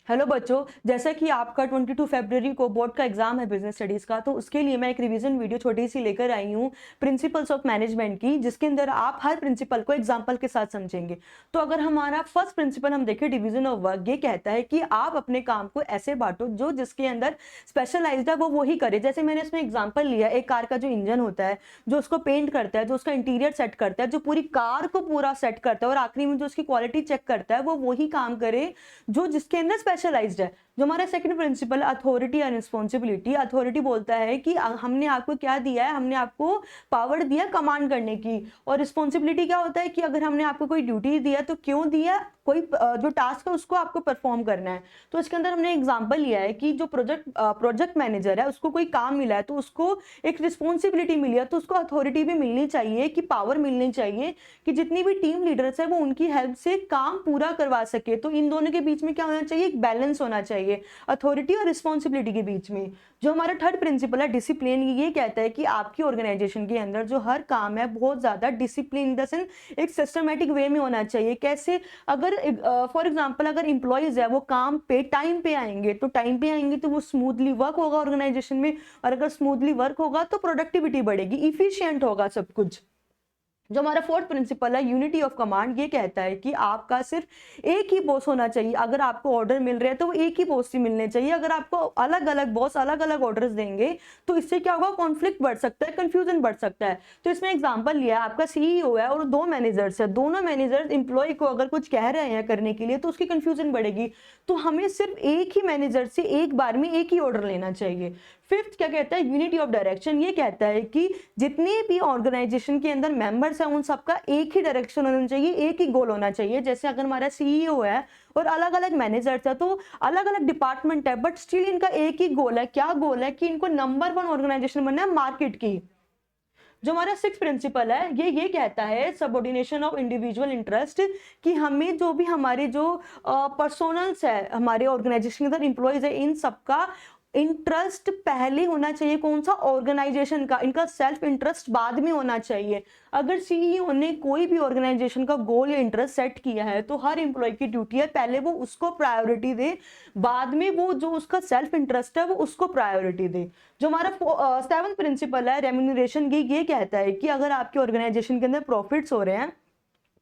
Hello बच्चों, जैसा कि आपका 22 फरवरी को बोर्ड का एग्जाम है बिजनेस स्टडीज का, तो उसके लिए मैं एक रिवीजन वीडियो छोटी सी लेकर आई हूँ प्रिंसिपल्स ऑफ मैनेजमेंट की, जिसके अंदर आप हर प्रिंसिपल को एग्जांपल के साथ समझेंगे। तो अगर हमारा फर्स्ट प्रिंसिपल हम देखें, डिवीजन ऑफ वर्क, ये कहता है कि आप अपने काम को ऐसे बांटो जो जिसके अंदर स्पेशलाइज्ड है वो वही करे। जैसे मैंने इसमें एग्जाम्पल लिया, एक कार का जो इंजन होता है, जो उसको पेंट करता है, जो उसका इंटीरियर सेट करता है, जो पूरी कार को पूरा सेट करता है और आखिरी में जो उसकी क्वालिटी चेक करता है, वो वही काम करे जो जिसके अंदर स्पेशलाइज्ड है। जो हमारा second principle authority and responsibility, authority बोलता है कि हमने आपको क्या दिया है, हमने आपको पावर दिया कमांड करने की। और रिस्पॉन्सिबिलिटी क्या होता है कि अगर हमने आपको कोई ड्यूटी दिया तो क्यों दिया, कोई जो टास्क है उसको आपको परफॉर्म करना है। तो इसके अंदर हमने एग्जांपल लिया है कि जो प्रोजेक्ट मैनेजर है, उसको कोई काम मिला है तो उसको एक रिस्पॉन्सिबिलिटी मिली है, तो उसको अथॉरिटी भी मिलनी चाहिए, कि पावर मिलनी चाहिए कि जितनी भी टीम लीडर्स है वो उनकी हेल्प से काम पूरा करवा सके। तो इन दोनों के बीच में क्या होना चाहिए, एक बैलेंस होना चाहिए अथॉरिटी और रिस्पॉन्सिबिलिटी के बीच में। जो हमारा थर्ड प्रिंसिपल है डिसिप्लिन, ये कहता है कि आपकी ऑर्गेनाइजेशन के अंदर जो हर काम है बहुत ज्यादा डिसिप्लिन इन द सेंस एक सिस्टमेटिक वे में होना चाहिए। कैसे, अगर फॉर एग्जांपल अगर इंप्लॉइज है वो काम पे टाइम पे आएंगे, तो टाइम पे आएंगे तो वो स्मूथली वर्क होगा ऑर्गेनाइजेशन में, और अगर स्मूथली वर्क होगा तो प्रोडक्टिविटी बढ़ेगी, इफिशियंट होगा सब कुछ। जो हमारा फोर्थ प्रिंसिपल है यूनिटी ऑफ कमांड, ये कहता है कि आपका सिर्फ एक ही बॉस होना चाहिए। अगर आपको ऑर्डर मिल रहे हैं तो वो एक ही बॉस से मिलने चाहिए। अगर आपको अलग अलग बॉस अलग अलग ऑर्डर्स देंगे तो इससे क्या होगा, कॉन्फ्लिक्ट बढ़ सकता है, कंफ्यूजन बढ़ सकता है। तो इसमें एग्जांपल लिया, आपका सीईओ है और दो मैनेजर्स है, दोनों मैनेजर्स इंप्लॉय को अगर कुछ कह रहे हैं करने के लिए तो उसकी कंफ्यूजन बढ़ेगी। तो हमें सिर्फ एक ही मैनेजर से एक बार में एक ही ऑर्डर लेना चाहिए। फिफ्थ क्या कहता है, यूनिटी ऑफ डायरेक्शन, ये कहता है कि जितने भी ऑर्गेनाइजेशन के अंदर मेंबर्स हैं उन सबका एक ही डायरेक्शन होना चाहिए, एक ही गोल होना चाहिए। जैसे अगर हमारा सीईओ है और अलग अलग मैनेजर्स है तो अलग अलग डिपार्टमेंट है, बट स्टिल इनका एक ही गोल है। क्या गोल है, कि इनको नंबर 1 ऑर्गेनाइजेशन बनना है मार्केट की। जो हमारा सिक्स प्रिंसिपल है ये कहता है सबऑर्डिनेशन ऑफ इंडिविजुअल इंटरेस्ट, कि हमें जो भी हमारे जो पर्सोनल्स है हमारे ऑर्गेनाइजेशन के अंदर इंप्लॉइज है, इन सबका इंटरेस्ट पहले होना चाहिए। कौन सा, ऑर्गेनाइजेशन का। इनका सेल्फ इंटरेस्ट बाद में होना चाहिए। अगर सीईओ ने कोई भी ऑर्गेनाइजेशन का गोल या इंटरेस्ट सेट किया है तो हर एम्प्लॉय की ड्यूटी है पहले वो उसको प्रायोरिटी दे, बाद में वो जो उसका सेल्फ इंटरेस्ट है वो उसको प्रायोरिटी दे। जो हमारा सेवंथ प्रिंसिपल है रेम्यूनरेशन, ये कहता है कि अगर आपके ऑर्गेनाइजेशन के अंदर प्रॉफिट्स हो रहे हैं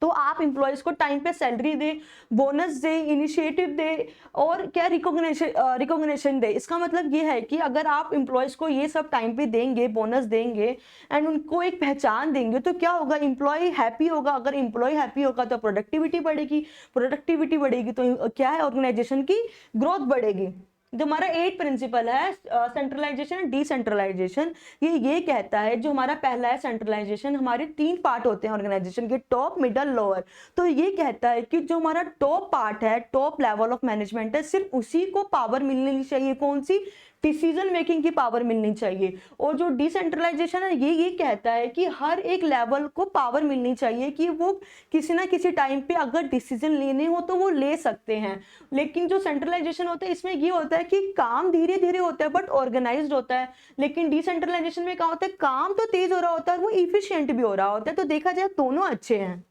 तो आप इंप्लॉयज को टाइम पे सैलरी दे, बोनस दे, इनिशिएटिव दे और क्या रिकॉग्निशन दे। इसका मतलब ये है कि अगर आप इंप्लॉयज को ये सब टाइम पे देंगे, बोनस देंगे एंड उनको एक पहचान देंगे, तो क्या होगा, इंप्लॉय हैप्पी होगा। अगर इंप्लॉय हैप्पी होगा तो प्रोडक्टिविटी बढ़ेगी, प्रोडक्टिविटी बढ़ेगी तो क्या है, ऑर्गेनाइजेशन की ग्रोथ बढ़ेगी। जो हमारा 8 प्रिंसिपल है सेंट्रलाइजेशन एंड डिसेंट्रलाइजेशन, ये कहता है, जो हमारा पहला है सेंट्रलाइजेशन, हमारे 3 पार्ट होते हैं ऑर्गेनाइजेशन के, टॉप, मिडल, लोअर। तो ये कहता है कि जो हमारा टॉप पार्ट है, टॉप लेवल ऑफ मैनेजमेंट है, सिर्फ उसी को पावर मिलनी चाहिए। कौन सी, डिसीजन मेकिंग की पावर मिलनी चाहिए। और जो डिसेंट्रलाइजेशन है ये कहता है कि हर एक लेवल को पावर मिलनी चाहिए, कि वो किसी ना किसी टाइम पे अगर डिसीजन लेने हो तो वो ले सकते हैं। लेकिन जो सेंट्रलाइजेशन होता है इसमें ये होता है कि काम धीरे धीरे होता है बट ऑर्गेनाइज्ड होता है। लेकिन डिसेंट्रलाइजेशन में क्या होता है, काम तो तेज हो रहा होता है और वो इफिशियंट भी हो रहा होता है। तो देखा जाए दोनों अच्छे हैं।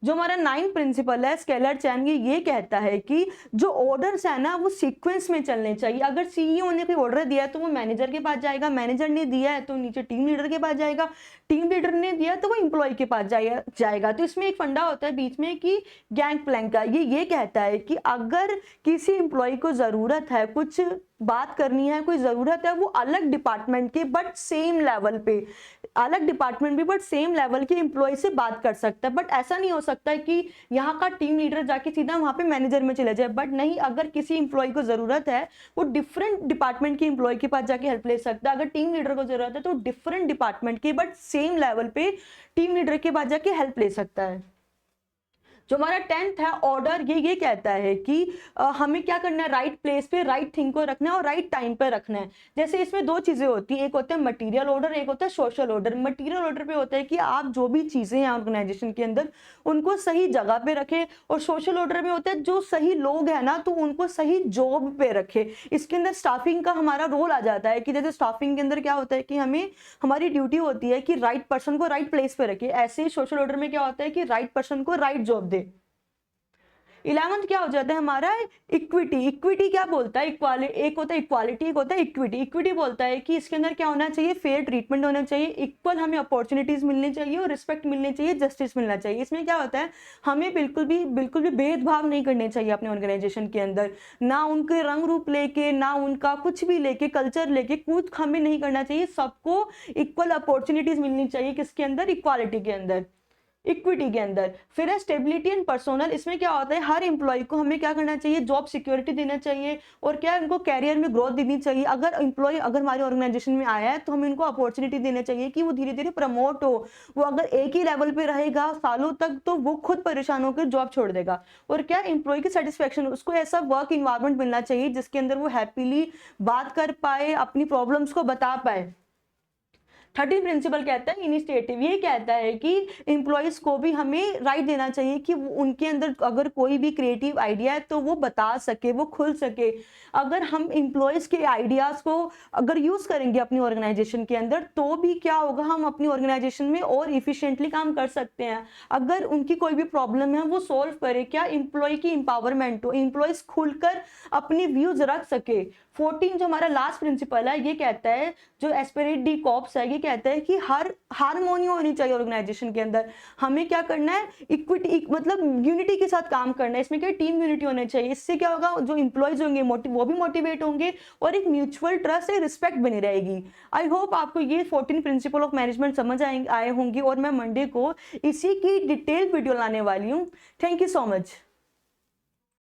जो हमारा 9 प्रिंसिपल है स्केलर चैन, ये कहता है कि जो ऑर्डर्स है ना वो सीक्वेंस में चलने चाहिए। अगर सीईओ ने कोई ऑर्डर दिया है तो वो मैनेजर के पास जाएगा, मैनेजर ने दिया है तो नीचे टीम लीडर के पास जाएगा, टीम लीडर ने दिया तो वो इंप्लॉय के पास जाएगा। तो इसमें एक फंडा होता है बीच में कि गैंग प्लैंक का, ये कहता है कि अगर किसी इंप्लॉय को जरूरत है, कुछ बात करनी है, कोई जरूरत है, वो अलग डिपार्टमेंट के बट सेम लेवल पे, अलग डिपार्टमेंट भी बट सेम लेवल के एम्प्लॉय से बात कर सकता है। बट ऐसा नहीं हो सकता है कि यहाँ का टीम लीडर जाके सीधा वहां पे मैनेजर में चले जाए। बट नहीं, अगर किसी एम्प्लॉय को जरूरत है वो डिफरेंट डिपार्टमेंट के एम्प्लॉय के पास जाके हेल्प ले सकता है। अगर टीम लीडर को जरूरत है तो डिफरेंट डिपार्टमेंट के बट सेम लेवल पे टीम लीडर के पास जाके हेल्प ले सकता है। जो हमारा 10th है ऑर्डर, ये कहता है कि हमें क्या करना है, राइट प्लेस पे राइट थिंग को रखना है और राइट टाइम पे रखना है। जैसे इसमें 2 चीजें होती है, एक होता है मटेरियल ऑर्डर, एक होता है सोशल ऑर्डर। मटेरियल ऑर्डर पे होता है कि आप जो भी चीजें हैं ऑर्गेनाइजेशन के अंदर उनको सही जगह पे रखे, और सोशल ऑर्डर में होता है जो सही लोग है ना तो उनको सही जॉब पे रखे। इसके अंदर स्टाफिंग का हमारा रोल आ जाता है कि जैसे स्टाफिंग के अंदर क्या होता है कि हमें, हमारी ड्यूटी होती है कि राइट पर्सन को राइट प्लेस पे रखे। ऐसे ही सोशल ऑर्डर में क्या होता है कि राइट पर्सन को राइट जॉब दे। 11th क्या हो जाता है हमारा, इक्विटी। इक्विटी क्या बोलता है, एक होता है इक्वालिटी, एक होता है इक्विटी। इक्विटी बोलता है कि इसके अंदर क्या होना चाहिए, फेयर ट्रीटमेंट होना चाहिए, इक्वल हमें अपॉर्चुनिटीज मिलनी चाहिए और रिस्पेक्ट मिलनी चाहिए, जस्टिस मिलना चाहिए। इसमें क्या होता है, हमें बिल्कुल भी भेदभाव नहीं करने चाहिए अपने ऑर्गेनाइजेशन के अंदर, ना उनके रंग रूप लेके, ना उनका कुछ भी लेके, कल्चर लेके कुछ हमें नहीं करना चाहिए। सबको इक्वल अपॉर्चुनिटीज मिलनी चाहिए, किसके अंदर, इक्वालिटी के अंदर, इक्विटी के अंदर। फिर है स्टेबिलिटी एंड पर्सोनल। इसमें क्या होता है, हर एम्प्लॉय को हमें क्या करना चाहिए, जॉब सिक्योरिटी देना चाहिए और क्या उनको कैरियर में ग्रोथ देनी चाहिए। अगर एम्प्लॉय अगर हमारे ऑर्गेनाइजेशन में आया है तो हमें उनको अपॉर्चुनिटी देना चाहिए कि वो धीरे धीरे प्रमोट हो। वो अगर एक ही लेवल पे रहेगा सालों तक तो वो खुद परेशान होकर जॉब छोड़ देगा। और क्या एम्प्लॉय की सेटिस्फेक्शन, उसको ऐसा वर्क इन्वायरमेंट मिलना चाहिए जिसके अंदर वो हैप्पीली बात कर पाए, अपनी प्रॉब्लम्स को बता पाए। 13 प्रिंसिपल कहता है इनिशिएटिव, ये कहता है कि एम्प्लॉयज को भी हमें राइट देना चाहिए कि उनके अंदर अगर कोई भी क्रिएटिव आइडिया है तो वो बता सके, वो खुल सके। अगर हम एम्प्लॉयज के आइडियाज को अगर यूज करेंगे अपनी ऑर्गेनाइजेशन के अंदर तो भी क्या होगा, हम अपनी ऑर्गेनाइजेशन में और इफिशिएंटली काम कर सकते हैं। अगर उनकी कोई भी प्रॉब्लम है वो सॉल्व करे, क्या एम्प्लॉय की एम्पावरमेंट हो, एम्प्लॉयज खुलकर अपनी व्यूज रख सके। 14 जो हमारा लास्ट प्रिंसिपल है ये कहता है, जो एस्पिरेट डी कॉप्स है, ये कहता है कि हर हार्मोनी होनी चाहिए ऑर्गेनाइजेशन के अंदर। हमें क्या करना है, इक्विटी मतलब यूनिटी के साथ काम करना है। इसमें क्या टीम यूनिटी होनी चाहिए। इससे क्या होगा, जो इंप्लॉयज होंगे वो भी मोटिवेट होंगे और एक म्यूचुअल ट्रस्ट, एक रिस्पेक्ट बनी रहेगी। आई होप आपको ये 14 प्रिंसिपल ऑफ मैनेजमेंट समझ आए होंगे और मैं मंडे को इसी की डिटेल वीडियो लाने वाली हूँ। Thank you so much.